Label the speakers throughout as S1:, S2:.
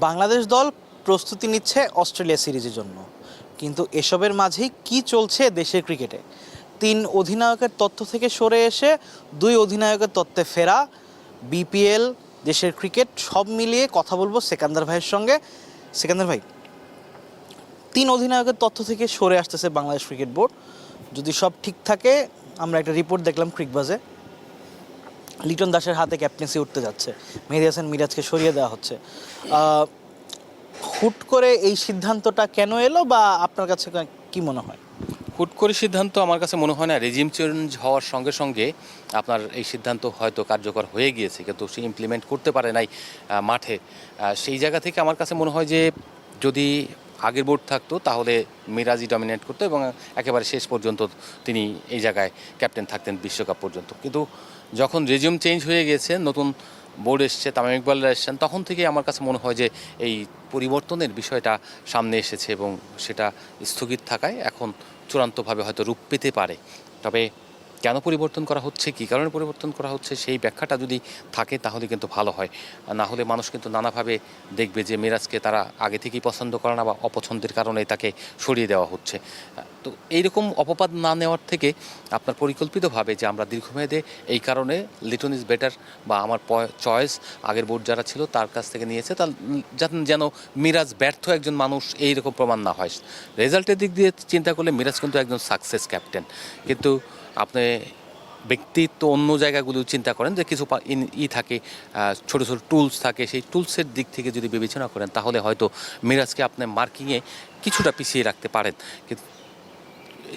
S1: বাংলাদেশ দল প্রস্তুতি নিচ্ছে অস্ট্রেলিয়া সিরিজের জন্য, কিন্তু এসবের মাঝেই কি চলছে দেশের ক্রিকেটে। 3 অধিনায়কের তথ্য থেকে সরে এসে 2 অধিনায়কের তত্ত্বে ফেরা, বিপিএল, দেশের ক্রিকেট সব মিলিয়ে কথা বলবো সেকান্দার ভাইয়ের সঙ্গে। সেকান্দার ভাই, 3 অধিনায়কের তথ্য থেকে সরে আসতেছে বাংলাদেশ ক্রিকেট বোর্ড। যদি সব ঠিক থাকে, আমরা একটা রিপোর্ট দেখলাম ক্রিকবাজে, লিটন দাসের হাতে ক্যাপ্টেন্সি উঠতে যাচ্ছে, মেহেদী হাসান মিরাজকে সরিয়ে দেওয়া হচ্ছে। হুট করে এই সিদ্ধান্তটা কেন এলো, বা আপনার কাছে কি মনে হয়?
S2: হুট করে সিদ্ধান্ত আমার কাছে মনে হয় না। রেজিম চেঞ্জ হওয়ার সঙ্গে সঙ্গে আপনার এই সিদ্ধান্ত হয়তো কার্যকর হয়ে গিয়েছে, কিন্তু সে ইমপ্লিমেন্ট করতে পারে নাই মাঠে। সেই জায়গা থেকে আমার কাছে মনে হয় যে যদি আগের বোর্ড থাকতো তাহলে মিরাজই ডমিনেট করতো এবং একেবারে শেষ পর্যন্ত তিনি এই জায়গায় ক্যাপ্টেন থাকতেন বিশ্বকাপ পর্যন্ত। কিন্তু যখন রেজিম চেঞ্জ হয়ে গেছে, নতুন বোর্ড এসছে, তামিম ইকবালরা এসছেন, তখন থেকেই আমার কাছে মনে হয় যে এই পরিবর্তনের বিষয়টা সামনে এসেছে এবং সেটা স্থগিত থাকায় এখন চূড়ান্তভাবে হয়তো রূপ পেতে পারে। তবে কেন পরিবর্তন করা হচ্ছে, কী কারণে পরিবর্তন করা হচ্ছে, সেই ব্যাখ্যাটা যদি থাকে তাহলে কিন্তু ভালো হয়। না হলে মানুষ কিন্তু নানাভাবে দেখবে যে মিরাজকে তারা আগে থেকেই পছন্দ করে না বা অপছন্দের কারণে তাকে সরিয়ে দেওয়া হচ্ছে। তো এইরকম অপবাদ না নেওয়ার থেকে আপনার পরিকল্পিতভাবে যে আমরা দীর্ঘমেয়াদে এই কারণে লিটন ইজ বেটার বা আমার চয়েস আগের বোর্ড যারা ছিল তার কাছ থেকে নিয়েছে, তার যেন মিরাজ ব্যর্থ একজন মানুষ এইরকম প্রমাণ না হয়। রেজাল্টের দিক দিয়ে চিন্তা করলে মিরাজ কিন্তু একজন সাকসেস ক্যাপ্টেন, কিন্তু আপনি ব্যক্তিত্ব অন্য জায়গাগুলো চিন্তা করেন যে কিছু থাকে, ছোটো ছোটো টুলস থাকে, সেই টুলসের দিক থেকে যদি বিবেচনা করেন তাহলে হয়তো মিরাজকে আপনি মার্কিংয়ে কিছুটা পিছিয়ে রাখতে পারেন, কিন্তু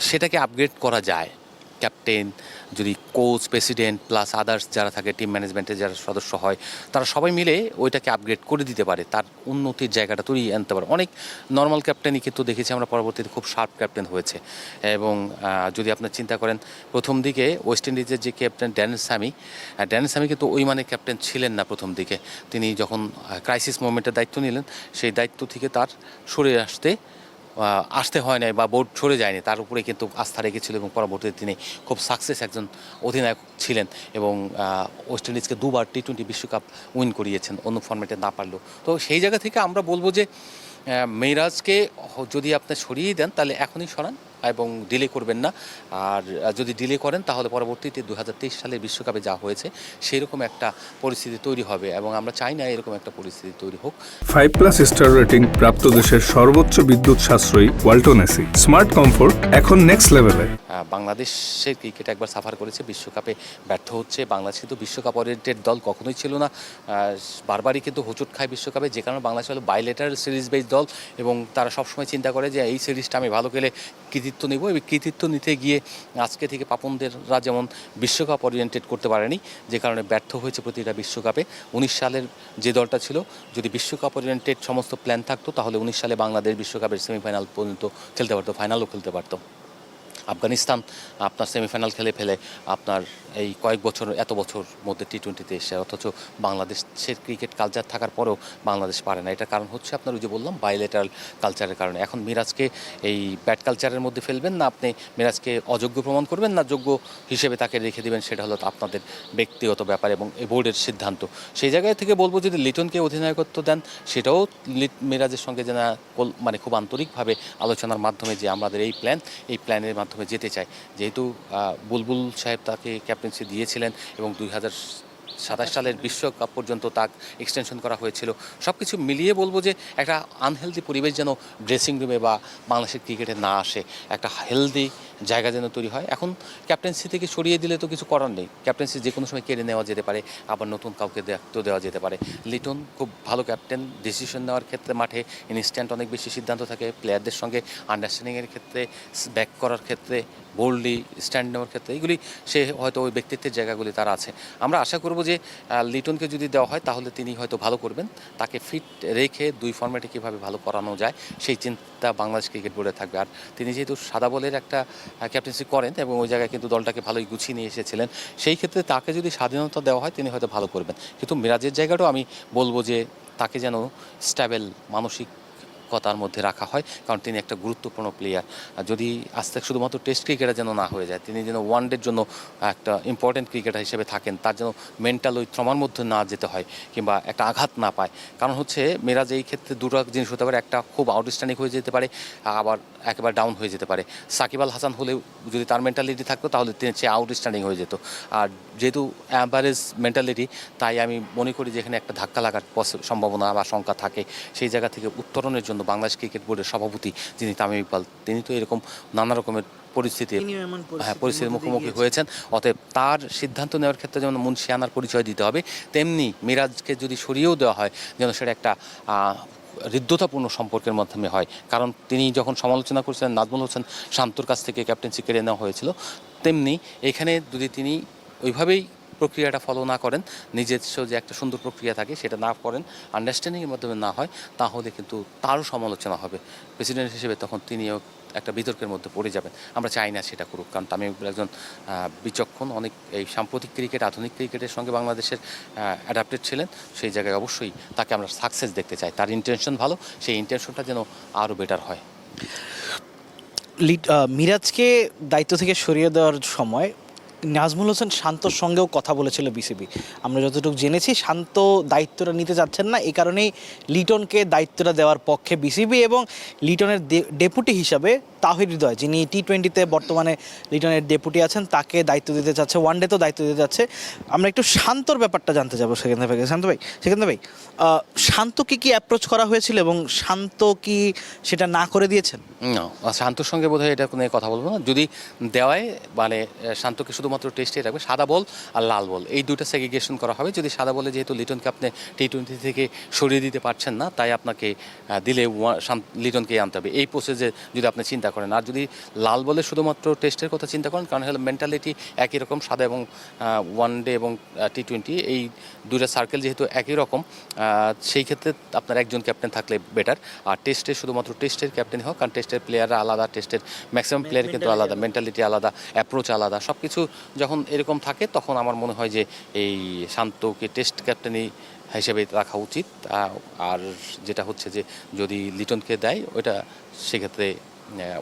S2: সেটাকে আপগ্রেড করা যায়। ক্যাপ্টেন, যদি কোচ, প্রেসিডেন্ট প্লাস আদার্স যারা থাকে, টিম ম্যানেজমেন্টের যারা সদস্য হয়, তারা সবাই মিলে ওইটাকে আপগ্রেড করে দিতে পারে, তার উন্নতির জায়গাটা তৈরি আনতে পারে। অনেক নর্মাল ক্যাপ্টেনই কিন্তু দেখেছি আমরা পরবর্তীতে খুব শার্প ক্যাপ্টেন হয়েছে। এবং যদি আপনার চিন্তা করেন, প্রথম দিকে ওয়েস্ট ইন্ডিজের যে ক্যাপ্টেন ড্যানিল স্যামি কিন্তু ওই মানের ক্যাপ্টেন ছিলেন না প্রথম দিকে। তিনি যখন ক্রাইসিস মোমেন্টের দায়িত্ব নিলেন, সেই দায়িত্ব থেকে তার সরে আসতে হয় নাই বা বোর্ড সরে যায়নি, তার উপরে কিন্তু আস্থা রেখেছিল এবং পরবর্তীতে তিনি খুব সাকসেস একজন অধিনায়ক ছিলেন এবং ওয়েস্ট ইন্ডিজকে 2বার টি-20 বিশ্বকাপ উইন করিয়েছেন, অন্য ফর্মেটে না পারলেও। তো সেই জায়গা থেকে আমরা বলবো যে মেরাজকে যদি আপনি সরিয়ে দেন তাহলে এখনই সরান এবং ডিলে করবেন না। আর যদি ডিলে করেন তাহলে পরবর্তীতে 2023 সালের বিশ্বকাপে যা হয়েছে সেরকম একটা পরিস্থিতি তৈরি হবে এবং আমরা চাই না এরকম একটা পরিস্থিতি তৈরি হোক।
S3: 5+ স্টার রেটিং প্রাপ্ত দেশের সর্বোচ্চ বিদ্যুৎ সাশ্রয়ী ওয়ালটন এসি, স্মার্ট কমফোর্ট এখন নেক্সট লেভেলে।
S2: বাংলাদেশের ক্রিকেট একবার সাফার করেছে, বিশ্বকাপে ব্যর্থ হচ্ছে। বাংলাদেশ কিন্তু বিশ্বকাপ ওরিয়েন্টেড দল কখনোই ছিল না, বারবারই কিন্তু হোঁচট খায় বিশ্বকাপে, যে কারণে বাংলাদেশ হলো বাইলেটারাল সিরিজ বেস দল এবং তারা সবসময় চিন্তা করে যে এই সিরিজটা আমি ভালো খেলে কৃতিত্ব নেব। এবং কৃতিত্ব নিতে গিয়ে আজকে থেকে পাপনদেররা যেমন বিশ্বকাপ ওরিয়েন্টেড করতে পারেনি, যে কারণে ব্যর্থ হয়েছে প্রতিটা বিশ্বকাপে। 19 সালের যে দলটা ছিল, যদি বিশ্বকাপ ওরিয়েন্টেড সমস্ত প্ল্যান থাকতো তাহলে 19 সালে বাংলাদেশ বিশ্বকাপের সেমিফাইনাল পর্যন্ত খেলতে পারতো, ফাইনালও খেলতে পারতো। আফগানিস্তান আপনার সেমিফাইনাল খেলে ফেলে আপনার এই কয়েক বছর, এত বছর মধ্যে টি-20তে এসে, অথচ বাংলাদেশের ক্রিকেট কালচার থাকার পরেও বাংলাদেশ পারে না। এটার কারণ হচ্ছে আপনার ওই যে বললাম বাইলেটারাল কালচারের কারণে। এখন মিরাজকে এই ব্যাড কালচারের মধ্যে ফেলবেন না, আপনি মিরাজকে অযোগ্য প্রমাণ করবেন না যোগ্য হিসেবে তাকে রেখে দেবেন, সেটা হলো আপনাদের ব্যক্তিগত ব্যাপার এবং এই বোর্ডের সিদ্ধান্ত। সেই জায়গায় থেকে বলবো যদি লিটনকে অধিনায়কত্ব দেন, সেটাও মিরাজের সঙ্গে যেন মানে খুব আন্তরিকভাবে আলোচনার মাধ্যমে যে আমাদের এই প্ল্যানের মাধ্যমে যেতে চায়। যেহেতু বুলবুল সাহেব তাকে ক্যাপ্টেন্সি দিয়েছিলেন এবং 2027 সালের বিশ্বকাপ পর্যন্ত তাকে এক্সটেনশন করা হয়েছিল, সব কিছু মিলিয়ে বলবো যে একটা আনহেলদি পরিবেশ যেন ড্রেসিং রুমে বা বাংলাদেশের ক্রিকেটে না আসে, একটা হেলদি জায়গা যেন তৈরি হয়। এখন ক্যাপ্টেন্সি থেকে সরিয়ে দিলে তো কিছু করার নেই, ক্যাপ্টেন্সি যে কোনো সময় কেড়ে নেওয়া যেতে পারে, আবার নতুন কাউকে দায়িত্ব দেওয়া যেতে পারে। লিটন খুব ভালো ক্যাপ্টেন, ডিসিশন নেওয়ার ক্ষেত্রে মাঠে ইনস্ট্যান্ট অনেক বেশি সিদ্ধান্ত থাকে, প্লেয়ারদের সঙ্গে আন্ডারস্ট্যান্ডিংয়ের ক্ষেত্রে, ব্যাক করার ক্ষেত্রে, বোল্ডলি স্ট্যান্ড নেওয়ার ক্ষেত্রে, এগুলি সে হয়তো ওই ব্যক্তিত্বের জায়গাগুলি তার আছে। আমরা আশা করব যে লিটনকে যদি দেওয়া হয় তাহলে তিনি হয়তো ভালো করবেন, তাকে ফিট রেখে 2 ফর্ম্যাটে কীভাবে ভালো করানো যায় সেই চিন্তা বাংলাদেশ ক্রিকেট বোর্ডে থাকবে। আর তিনি যেহেতু সাদা বলের একটা ক্যাপ্টেন্সি করেন এবং ওই জায়গায় কিন্তু দলটাকে ভালোই গুছিয়ে নিয়ে এসেছিলেন, সেই ক্ষেত্রে তাকে যদি স্বাধীনতা দেওয়া হয় তিনি হয়তো ভালো করবেন। কিন্তু মিরাজের জায়গাটাও আমি বলবো যে তাকে যেন স্ট্যাবেল মানসিক সতর্কতার মধ্যে রাখা হয়, কারণ তিনি একটা গুরুত্বপূর্ণ প্লেয়ার। যদি আস্তে শুধুমাত্র টেস্ট ক্রিকেটার যেন না হয়ে যায়, তিনি যেন ওয়ানডের জন্য একটা ইম্পর্টেন্ট ক্রিকেটার হিসেবে থাকেন, তার যেন মেন্টাল ওই ট্রমার মধ্যে না যেতে হয় কিংবা একটা আঘাত না পায়। কারণ হচ্ছে মিরাজ এই ক্ষেত্রে দুটো জিনিস হতে পারে, একটা খুব আউটস্ট্যান্ডিং হয়ে যেতে পারে, আবার একেবারে ডাউন হয়ে যেতে পারে। সাকিব আল হাসান হলেও যদি তার মেন্টালিটি থাকতো তাহলে তিনি সে আউটস্ট্যান্ডিং হয়ে যেত। আর যেহেতু অ্যাভারেজ মেন্টালিটি, তাই আমি মনে করি যে এখানে একটা ধাক্কা লাগার সম্ভাবনা বা শঙ্কা থাকে। সেই জায়গা থেকে উত্তরণের জন্য বাংলাদেশ ক্রিকেট বোর্ডের সভাপতি যিনি তামিম ইকবাল, তিনি তো এরকম নানা রকমের পরিস্থিতির মুখোমুখি হয়েছেন। অতএব তার সিদ্ধান্ত নেওয়ার ক্ষেত্রে যেমন মুন্সিয়ানার পরিচয় দিতে হবে, তেমনি মিরাজকে যদি সরিয়েও দেওয়া হয় যেন সেটা একটা হৃদ্যতাপূর্ণ সম্পর্কের মাধ্যমে হয়। কারণ তিনি যখন সমালোচনা করছিলেন নাজমুল হোসেন শান্তর কাছ থেকে ক্যাপ্টেন্সি কেড়ে নেওয়া হয়েছিল, তেমনি এখানে যদি তিনি ওইভাবেই প্রক্রিয়াটা ফলো না করেন, নিজস্ব যে একটা সুন্দর প্রক্রিয়া থাকে সেটা না করেন, আন্ডারস্ট্যান্ডিংয়ের মাধ্যমে না হয়, তাহলে কিন্তু তারও সমালোচনা হবে। প্রেসিডেন্ট হিসেবে তখন তিনিও একটা বিতর্কের মধ্যে পড়ে যাবেন। আমরা চাই না সেটা করুক, কারণ তামিম ইকবাল একজন বিচক্ষণ, অনেক এই সাম্প্রতিক ক্রিকেট, আধুনিক ক্রিকেটের সঙ্গে বাংলাদেশের অ্যাডাপ্টেড ছিলেন। সেই জায়গায় অবশ্যই তাকে আমরা সাকসেস দেখতে চাই। তার ইন্টেনশন ভালো, সেই ইন্টেনশনটা যেন আরও বেটার হয়।
S1: মিরাজকে দায়িত্ব থেকে সরিয়ে দেওয়ার সময় নাজমুল হোসেন শান্তর সঙ্গেও কথা বলেছিল বিসিবি। আমরা যতটুকু জেনেছি শান্ত দায়িত্বটা নিতে চাচ্ছেন না, এই কারণেই লিটনকে দায়িত্বটা দেওয়ার পক্ষে বিসিবি, এবং লিটনের ডেপুটি হিসাবে তাহির হৃদয়, যিনি টি-20-তে বর্তমানে লিটনের ডেপুটি আছেন, তাকে দায়িত্ব দিতে চাচ্ছে, ওয়ানডেতেও দায়িত্ব দিতে চাচ্ছে। আমরা একটু শান্তর ব্যাপারটা জানতে যাবো সেকেন্দ্র ভাই। সেকেন্দ্র ভাই, শান্তকে কি অ্যাপ্রোচ করা হয়েছিল এবং শান্ত কি সেটা না করে দিয়েছেন?
S2: না, শান্তর সঙ্গে বোধহয় এটা কোনো কথা বলবো না। যদি দেওয়ায় মানে শান্তকে শুধুমাত্র টেস্টে রাখবে, সাদা বল আর লাল বল এই দুইটা সেগ্রিগেশন করা হবে। যদি সাদা বলে যেহেতু লিটনকে আপনি টি-20 থেকে সরিয়ে দিতে পারছেন না, তাই আপনাকে দিলে লিটনকেই আনতে হবে, এই প্রসেসে যদি আপনি চিন্তা করেন। আর যদি লাল বলে শুধুমাত্র টেস্টের কথা চিন্তা করেন, কারণ হলো মেন্টালিটি একই রকম, সাদা এবং ওয়ানডে এবং টি-20 এই দুইটা সার্কেল যেহেতু একই রকম, সেই ক্ষেত্রে আপনার একজন ক্যাপ্টেন থাকলে বেটার। আর টেস্টে শুধুমাত্র টেস্টের ক্যাপ্টেন হোক, কারণ টেস্টের প্লেয়াররা আলাদা, টেস্টের ম্যাক্সিমাম প্লেয়ার কিন্তু আলাদা, মেন্টালিটি আলাদা, অ্যাপ্রোচ আলাদা, সব কিছু যখন এরকম থাকে তখন আমার মনে হয় যে এই শান্তকে টেস্ট ক্যাপ্টেনই হিসেবে রাখা উচিত। আর যেটা হচ্ছে যে যদি লিটনকে দেয় ওইটা সেক্ষেত্রে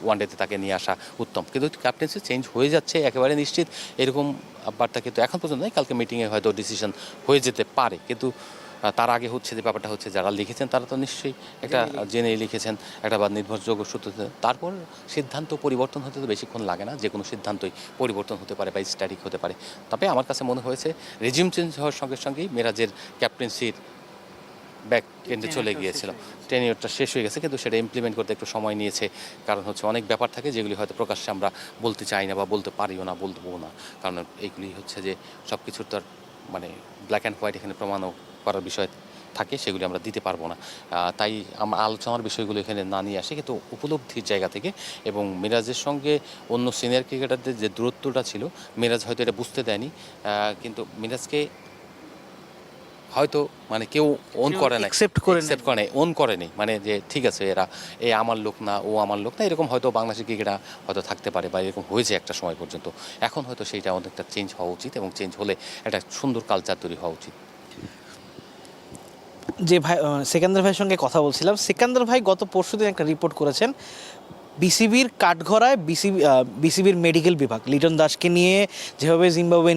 S2: ওয়ানডেতে তাকে নিয়ে আসা উত্তম। কিন্তু ক্যাপ্টেন্সি চেঞ্জ হয়ে যাচ্ছে একেবারে নিশ্চিত, এরকম বার্তা কিন্তু এখন পর্যন্ত নয়, কালকে মিটিংয়ে হয়তো ডিসিশন হয়ে যেতে পারে। কিন্তু তার আগে হচ্ছে যে ব্যাপারটা হচ্ছে যারা লিখেছেন তারা তো নিশ্চয়ই একটা জেনেই লিখেছেন, একটা বা নির্ভরযোগ্য সূত্র। তারপর সিদ্ধান্ত পরিবর্তন হতে তো বেশিক্ষণ লাগে না, যে কোনো সিদ্ধান্তই পরিবর্তন হতে পারে বা স্ট্যাটিক হতে পারে। তবে আমার কাছে মনে হয়েছে রেজিম চেঞ্জ হওয়ার সঙ্গে সঙ্গেই মিরাজের ক্যাপ্টেন্সির ব্যাক এন্ডে চলে গিয়েছিল, টেনিয়রটা শেষ হয়ে গেছে, কিন্তু সেটা ইমপ্লিমেন্ট করতে একটু সময় নিয়েছে। কারণ হচ্ছে অনেক ব্যাপার থাকে যেগুলি হয়তো প্রকাশ্যে আমরা বলতে চাই না বা বলতে পারিও না, বলবো না, কারণ এইগুলি হচ্ছে যে সব কিছুর তো আর মানে ব্ল্যাক অ্যান্ড হোয়াইট এখানে প্রমাণও করার বিষয় থাকে, সেগুলি আমরা দিতে পারবো না। তাই আমরা আলোচনার বিষয়গুলো এখানে না নিয়ে আসি, কিন্তু উপলব্ধির জায়গা থেকে। এবং মিরাজের সঙ্গে অন্য সিনিয়র ক্রিকেটারদের যে দূরত্বটা ছিল, মিরাজ হয়তো এটা বুঝতে দেয়নি, কিন্তু মিরাজকে হয়তো মানে কেউ ওন করে না, অ্যাকসেপ্ট করে ওন করেনি, মানে যে ঠিক আছে এরা আমার লোক না, ও আমার লোক না, এরকম হয়তো বাংলাদেশের ক্রিকেটার হয়তো থাকতে পারে বা এরকম হয়েছে একটা সময় পর্যন্ত। এখন হয়তো সেইটা অনেকটা চেঞ্জ হওয়া উচিত, এবং চেঞ্জ হলে একটা সুন্দর কালচার তৈরি হওয়া উচিত।
S1: যে ভাই সেকেন্দ্র ভাইয়ের সঙ্গে কথা বলছিলাম, সেকেন্দ্র ভাই গত পরশুদিন একটা রিপোর্ট করেছেন বিসিবির কাঠগড়ায় বিসিবির মেডিকেল বিভাগ লিটন দাসকে নিয়ে যেভাবে জিম্বাবুয়ে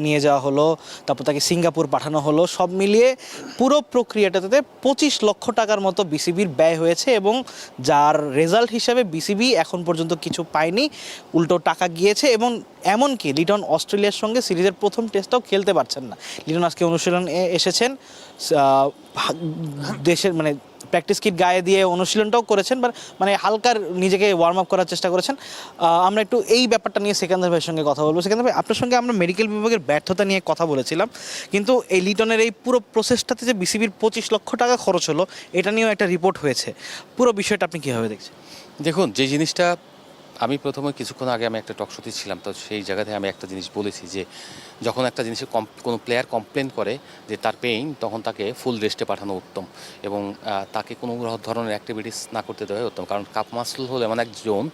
S1: নিয়ে যাওয়া হলো, তারপর তাকে সিঙ্গাপুর পাঠানো হলো, সব মিলিয়ে পুরো প্রক্রিয়াটাতে 25 লক্ষ টাকার মতো বিসিবির ব্যয় হয়েছে, এবং যার রেজাল্ট হিসাবে বিসিবি এখন পর্যন্ত কিছু পায়নি, উল্টো টাকা গিয়েছে। এবং এমনকি লিটন অস্ট্রেলিয়ার সঙ্গে সিরিজের প্রথম টেস্টটাও খেলতে পারছেন না। লিটন আজকে অনুশীলনে এসেছেন, দেশের মানে প্র্যাকটিস কিট গায়ে দিয়ে অনুশীলনটাও করেছেন, মানে হালকার নিজেকে ওয়ার্ম আপ করার চেষ্টা করেছেন। আমরা একটু এই ব্যাপারটা নিয়ে সেকেন্দ্র ভাইয়ের সঙ্গে কথা বলবো। সেকেন্দ্র ভাই, আপনার সঙ্গে আমরা মেডিকেল বিভাগের ব্যর্থতা নিয়ে কথা বলেছিলাম, কিন্তু এই লিটনের এই পুরো প্রসেসটাতে যে বিসিবির 25 লক্ষ টাকা খরচ হলো, এটা নিয়েও একটা রিপোর্ট হয়েছে। পুরো বিষয়টা আপনি কীভাবে দেখছেন?
S2: দেখুন, যে জিনিসটা আমি প্রথমে কিছুক্ষণ আগে আমি একটা টক শোতে ছিলাম, তো সেই জায়গাতে আমি একটা জিনিস বলেছি যে যখন একটা জিনিসের কোনো প্লেয়ার কমপ্লেন করে যে তার পেইন, তখন তাকে ফুল রেস্টে পাঠানো উত্তম এবং তাকে কোনো ধরনের অ্যাক্টিভিটিস না করতে দেওয়া উত্তম। কারণ কাপ মাসল হলো এমন এক জোন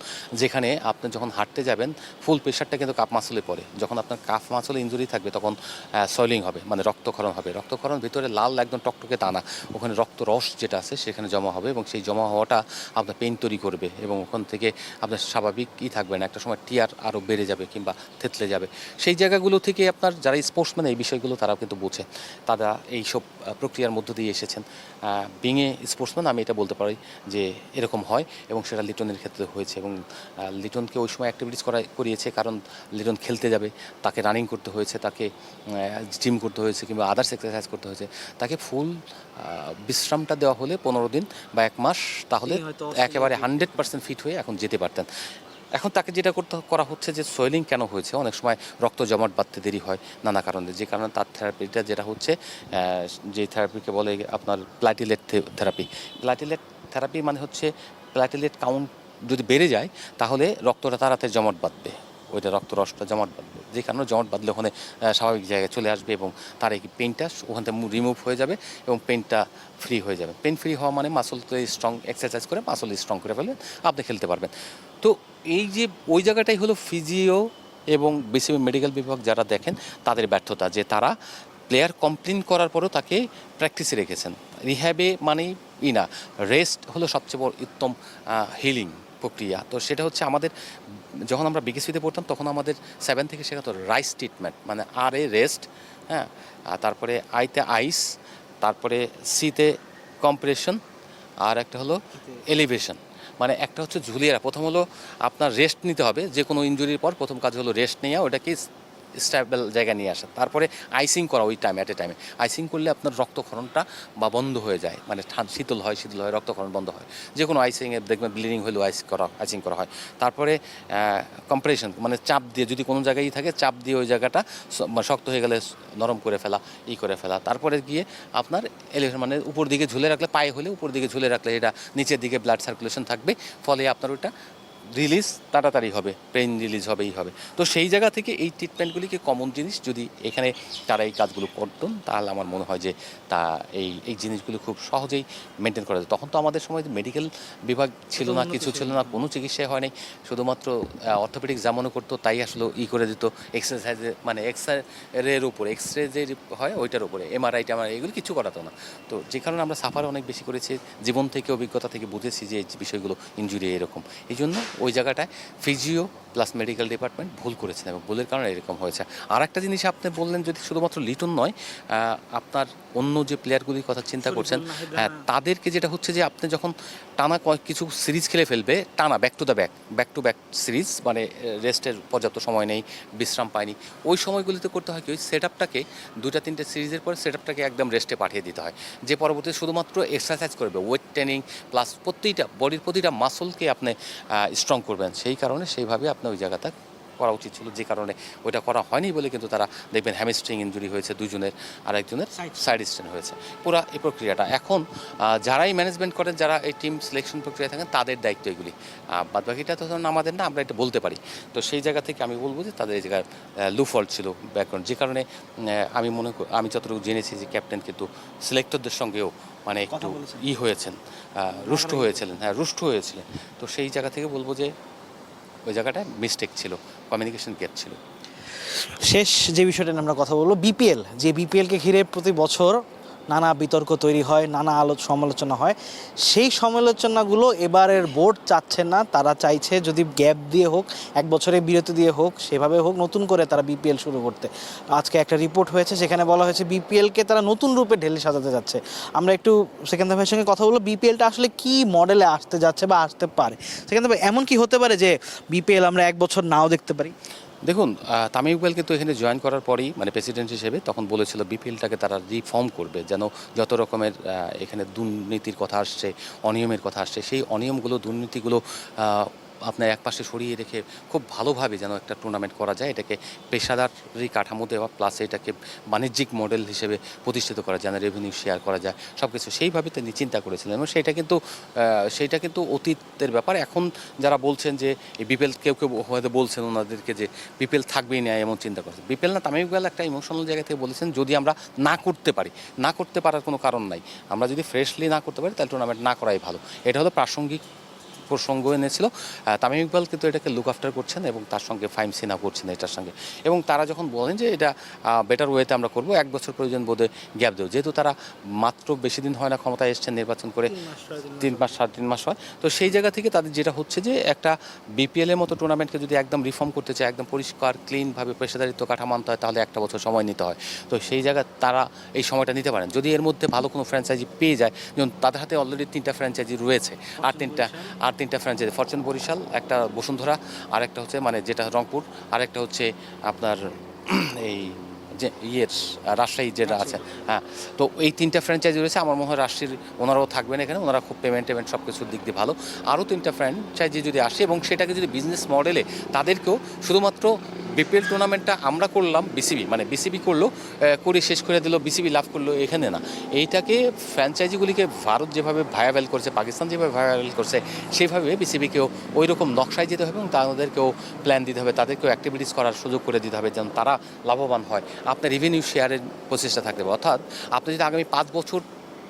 S2: যেখানে আপনি যখন হাঁটতে যাবেন ফুল প্রেশারটা কিন্তু কাপ মাসলে পড়ে। যখন আপনার কাপ মাসলে ইনজুরি থাকবে তখন সয়েলিং হবে, মানে রক্তক্ষরণ হবে। রক্তক্ষরণ ভিতরে লাল একদম টকটকে দানা, ওখানে রক্ত রস যেটা আছে সেখানে জমা হবে এবং সেই জমা হওয়াটা আপনার পেইন তৈরি করবে এবং ওখান থেকে আপনার স্বাভাবিকই থাকবে না, একটা সময় টিয়ার আরও বেড়ে যাবে কিংবা থেতলে যাবে। সেই জায়গাগুলো থেকে আপনার যারা স্পোর্টসম্যান এই বিষয়গুলো তারা কিন্তু বোঝে, তারা এইসব প্রক্রিয়ার মধ্য দিয়ে এসেছেন। বিংয়ে স্পোর্টসম্যান আমি এটা বলতে পারি যে এরকম হয় এবং সেটা লিটনের ক্ষেত্রে হয়েছে এবং লিটনকে ওই সময় অ্যাক্টিভিটিস করিয়েছে কারণ লিটন খেলতে যাবে, তাকে রানিং করতে হয়েছে, তাকে জিম করতে হয়েছে কিংবা আদার্স এক্সারসাইজ করতে হয়েছে। তাকে ফুল বিশ্রামটা দেওয়া হলে 15 দিন বা 1 মাস, তাহলে একেবারে 100% ফিট হয়ে এখন যেতে পারতেন। এখন তাকে যেটা করা হচ্ছে যে সোয়েলিং কেন হয়েছে, অনেক সময় রক্ত জমাট বাঁধতে দেরি হয় নানা কারণে, যে কারণে তার থেরাপিটা যেটা হচ্ছে যে থেরাপিকে বলে আপনার প্ল্যাটিলেট থেরাপি। প্ল্যাটিলেট থেরাপি মানে হচ্ছে প্ল্যাটিলেট কাউন্ট যদি বেড়ে যায় তাহলে রক্তটা তাড়াতাড়ি জমাট বাঁধবে, ওইটা রক্তরসটা জমাট বাঁধবে, যে কারণে জমাট বাঁধলে ওখানে স্বাভাবিক জায়গায় চলে আসবে এবং তার এই পেইনটা ওখান থেকে রিমুভ হয়ে যাবে এবং পেইনটা ফ্রি হয়ে যাবে। পেইন ফ্রি হওয়া মানে মাসলকে স্ট্রং এক্সারসাইজ করে মাসল স্ট্রং করে ফেলবেন, আপনি খেলতে পারবেন। তো এই যে ওই জায়গাটাই হলো ফিজিও এবং বিসিবি মেডিকেল বিভাগ যারা দেখেন তাদের ব্যর্থতা, যে তারা প্লেয়ার কমপ্লেন করার পরেও তাকে প্র্যাকটিসে রেখেছেন। রিহ্যাবে মানেই না, রেস্ট হলো সবচেয়ে বড় উত্তম হিলিং প্রক্রিয়া। তো সেটা হচ্ছে আমাদের যখন আমরা বিকেসিতে পড়তাম তখন আমাদের 7 থেকে শেখাতো রাইস ট্রিটমেন্ট, মানে আর এ রেস্ট, হ্যাঁ, আর তারপরে আইতে আইস, তারপরে সিতে কম্প্রেশন, আর একটা হলো এলিভেশন। মানে একটা হচ্ছে ঝুলিয়ে রাখা, প্রথম হলো আপনার রেস্ট নিতে হবে, যে কোনো ইনজুরির পর প্রথম কাজ হলো রেস্ট নেওয়া, ওটাকে স্টেবল জায়গায় নিয়ে আসা, তারপরে আইসিং করা ওই টাইম অ্যাট এ টাইমে। আইসিং করলে আপনার রক্তক্ষরণটা বা বন্ধ হয়ে যায়, মানে শীতল হয় রক্তক্ষরণ বন্ধ হয়। যে কোনো আইসিংয়ে দেখবেন ব্লিডিং হলেও আইসিং করা হয়। তারপরে কম্প্রেশন, মানে চাপ দিয়ে, যদি কোনো জায়গায় থাকে চাপ দিয়ে ওই জায়গাটা শক্ত হয়ে গেলে নরম করে ফেলা, করে ফেলা। তারপরে গিয়ে আপনার এলিভেশন, মানে উপর দিকে ঝুলে রাখলে, পায়ে হলে উপর দিকে ঝুলে রাখলে এটা নিচের দিকে ব্লাড সার্কুলেশন থাকবে, ফলে আপনার ওইটা রিলিজ তাড়াতাড়ি হবে, পেইন রিলিজ হবেই হবে। তো সেই জায়গা থেকে এই ট্রিটমেন্টগুলিকে কমন জিনিস, যদি এখানে তারা এই কাজগুলো করতেন তাহলে আমার মনে হয় যে তা এই জিনিসগুলো খুব সহজেই মেনটেন করা যায়। তখন তো আমাদের সময় মেডিকেল বিভাগ ছিল না, কিছু ছিল না, কোনো চিকিৎসাই হয় নাই, শুধুমাত্র অর্থোপেডিক যেমনও করতো তাই আসলে করে দিত এক্সারসাইজে, মানে এক্সরের উপরে, এক্সরে যে হয় ওইটার উপরে, এমআরআই এগুলো কিছু করাতো না। তো যে কারণে আমরা সাফার অনেক বেশি করেছি, জীবন থেকে অভিজ্ঞতা থেকে বুঝেছি যে এই বিষয়গুলো ইনজুরি এরকম। এই জন্য ওই জায়গাটায় ফিজিও প্লাস মেডিকেল ডিপার্টমেন্ট ভুল করেছেন এবং ভুলের কারণে এরকম হয়েছে। আর একটা জিনিস আপনি বললেন, যদি শুধুমাত্র লিটন নয়, আপনার অন্য যে প্লেয়ারগুলির কথা চিন্তা করছেন, হ্যাঁ, তাদেরকে যেটা হচ্ছে যে আপনি যখন টানা কিছু সিরিজ খেলে ফেলবে, টানা ব্যাক টু ব্যাক সিরিজ, মানে রেস্টের পর্যাপ্ত সময় নেই, বিশ্রাম পায়নি, ওই সময়গুলিতে করতে হয় কি, ওই সেট আপটাকে 2-3টে সিরিজের পরে সেট আপটাকে একদম রেস্টে পাঠিয়ে দিতে হয়, যে পরবর্তীতে শুধুমাত্র এক্সারসাইজ করবে, ওয়েট ট্রেনিং প্লাস বডির প্রতিটা মাসলকে আপনি স্ট্রং করবেন। সেই কারণে সেইভাবে আপনি ওই জায়গাটা করা উচিত ছিল, যে কারণে ওইটা করা হয়নি বলে কিন্তু তারা দেখবেন হ্যামস্ট্রিং ইনজুরি হয়েছে দুজনের, আর একজনের সাইড স্ট্রেন হয়েছে। পুরো এই প্রক্রিয়াটা এখন যারাই ম্যানেজমেন্ট করেন, যারা এই টিম সিলেকশন প্রক্রিয়া থাকেন, তাদের দায়িত্ব এগুলি, বাদবাকিটা তো ধরুন আমাদের না, আমরা এটা বলতে পারি। তো সেই জায়গা থেকে আমি বলবো যে তাদের এই জায়গায় লুফল্ট ছিল ব্যাকগ্রাউন্ড, যে কারণে আমি যতটুকু জেনেছি যে ক্যাপ্টেন কিন্তু সিলেক্টরদের সঙ্গেও মানে একটু হয়েছেন, রুষ্ট হয়েছিলেন। তো সেই জায়গা থেকে বলবো যে ওই জায়গাটায় মিস্টেক ছিল, কমিউনিকেশন গ্যাপ ছিল।
S1: শেষ যে বিষয়টা নিয়ে আমরা কথা বলবো, বিপিএলকে ঘিরে প্রতি বছর নানা বিতর্ক তৈরি হয়, নানা সমালোচনা হয়। সেই সমালোচনাগুলো এবারের বোর্ড চাচ্ছে না, তারা চাইছে যদি গ্যাপ দিয়ে হোক, 1 বছরের বিরতি দিয়ে হোক, সেভাবে হোক, নতুন করে তারা বিপিএল শুরু করতে। আজকে একটা রিপোর্ট হয়েছে, সেখানে বলা হয়েছে বিপিএলকে তারা নতুন রূপে ঢেলে সাজাতে যাচ্ছে। আমরা একটু সেকেন্দার ভাইয়ের সঙ্গে কথা বলবো, বিপিএলটা আসলে কি মডেলে আসতে যাচ্ছে বা আসতে পারে। সেকেন্দার ভাই, এমন কি হতে পারে যে বিপিএল আমরা 1 বছর নাও দেখতে পারি?
S2: দেখুন, তামিম ইকবালকে তো এখানে জয়েন করার পরেই, মানে প্রেসিডেন্ট হিসেবে, তখন বলেছিল বিপিএলটাকে তারা রিফর্ম করবে, যেন যত রকমের এখানে দুর্নীতির কথা আসছে, অনিয়মের কথা আসছে, সেই অনিয়মগুলো, দুর্নীতিগুলো আপনার একপাশে সরিয়ে রেখে খুব ভালোভাবে যেন একটা টুর্নামেন্ট করা যায়, এটাকে পেশাদারি কাঠামো দেওয়া প্লাস এটাকে বাণিজ্যিক মডেল হিসেবে প্রতিষ্ঠিত করা যায়, রেভিনিউ শেয়ার করা যায়, সব কিছু সেইভাবে তিনি চিন্তা করেছিলেন এবং সেইটা কিন্তু অতীতের ব্যাপার। এখন যারা বলছেন যে এই বিপিএল, কেউ হয়তো বলছেন ওনাদেরকে যে বিপিএল থাকবেই না এমন চিন্তা করছে, বিপিএল না, তামিম ইকবাল একটা ইমোশনাল জায়গা থেকে বলেছেন যদি আমরা না করতে পারি, না করতে পারার কোনো কারণ নাই, আমরা যদি ফ্রেশলি না করতে পারি তাহলে টুর্নামেন্ট না করাই ভালো। এটা হলো প্রাসঙ্গিক প্রসঙ্গ এনেছিল। তামিম ইকবাল কিন্তু এটাকে লুক আফটার করছেন এবং তার সঙ্গে ফাহিম সিনহা করছেন এটার সঙ্গে, এবং তারা যখন বলেন যে এটা বেটার ওয়েতে আমরা করব, 1 বছর প্রয়োজন বোধে গ্যাপ দেবো, যেহেতু তারা মাত্র বেশি দিন হয় না ক্ষমতায় এসছেন, নির্বাচন করে 3 মাস 3.5 মাস হয়, তো সেই জায়গা থেকে তাদের যেটা হচ্ছে যে একটা বিপিএলের মতো টুর্নামেন্টকে যদি একদম রিফর্ম করতে চায়, একদম পরিষ্কার ক্লিনভাবে পেশাদারিত্ব কাঠামো আনতে হয়, তাহলে 1 বছর সময় নিতে হয়। তো সেই জায়গায় তারা এই সময়টা নিতে পারেন যদি এর মধ্যে ভালো কোনো ফ্র্যাঞ্চাইজি পেয়ে যায়, যেমন তাদের হাতে অলরেডি 3টা ফ্র্যাঞ্চাইজি রয়েছে, আর তিনটা ফ্র্যাঞ্চাইজি, ফরচুন বরিশাল, একটা বসুন্ধরা, আর একটা হচ্ছে মানে যেটা রংপুর, আর একটা হচ্ছে আপনার এই যে রাজশাহী যেটা আছে, হ্যাঁ। তো এই 3টা ফ্র্যাঞ্চাইজি রয়েছে, আমার মনে হয় রাজশাহীর ওনারাও থাকবেন এখানে, ওনারা খুব পেমেন্ট সব কিছুর দিক দিয়ে ভালো। আরও 3টা ফ্র্যাঞ্চাইজি যদি আসে এবং সেটাকে যদি বিজনেস মডেলে তাদেরকেও শুধুমাত্র বিপিএল টুর্নামেন্টটা আমরা করলাম, বিসিবি করলো, করে শেষ করে দিল, বিসিবি লাভ করলো, এখানে না, এইটাকে ফ্র্যাঞ্চাইজিগুলিকে ভারত যেভাবে ভায়াবেল করছে, পাকিস্তান যেভাবে ভায়াবেল করছে, সেইভাবে বিসিবিকেও ওই রকম নকশায় যেতে হবে এবং তাদেরকেও প্ল্যান দিতে হবে, তাদেরকেও অ্যাক্টিভিটিস করার সুযোগ করে দিতে হবে যেন তারা লাভবান হয়। আপনার রেভিনিউ শেয়ারের প্রচেষ্টা থাকতে হবে, অর্থাৎ আপনি যদি আগামী 5 বছর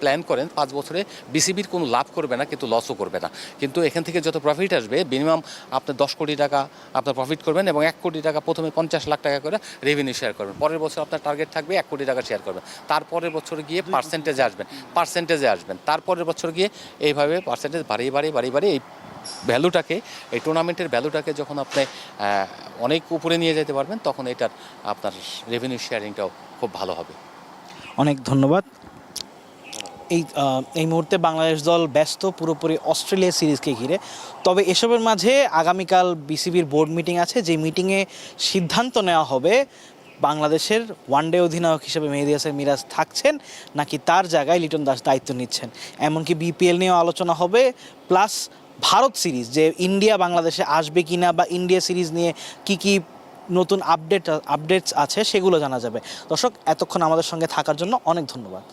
S2: প্ল্যান করেন, 5 বছরে বিসিবির কোনো লাভ করবে না কিন্তু লসও করবে না, কিন্তু এখান থেকে যত প্রফিট আসবে মিনিমাম আপনার 10 কোটি টাকা আপনার প্রফিট করবেন এবং 1 কোটি টাকা প্রথমে 50 লাখ টাকা করে রেভিনিউ শেয়ার করবেন, পরের বছর আপনার টার্গেট থাকবে 1 কোটি টাকা শেয়ার করবেন, তারপরের বছর গিয়ে পার্সেন্টেজে আসবেন, তারপরের বছর গিয়ে এইভাবে পার্সেন্টেজ বাড়িয়ে এই ভ্যালুটাকে, এই টুর্নামেন্টের ভ্যালুটাকে যখন আপনি অনেক উপরে নিয়ে যেতে পারবেন, তখন এটার আপনার রেভিনিউ শেয়ারিংটাও খুব ভালো হবে।
S1: অনেক ধন্যবাদ। এই মুহূর্তে বাংলাদেশ দল ব্যস্ত পুরোপুরি অস্ট্রেলিয়া সিরিজকে ঘিরে, তবে এসবের মাঝে আগামীকাল বিসিবির বোর্ড মিটিং আছে, যে মিটিংয়ে সিদ্ধান্ত নেওয়া হবে বাংলাদেশের ওয়ানডে অধিনায়ক হিসেবে মেহেদী হাসান মিরাজ থাকছেন নাকি তার জায়গায় লিটন দাস দায়িত্ব নিচ্ছেন। এমনকি বিপিএল নিয়েও আলোচনা হবে, প্লাস ভারত সিরিজ যে ইন্ডিয়া বাংলাদেশে আসবে কিনা বা ইন্ডিয়া সিরিজ নিয়ে কি নতুন আপডেটস আছে সেগুলো জানা যাবে। দর্শক, এতক্ষণ আমাদের সঙ্গে থাকার জন্য অনেক ধন্যবাদ।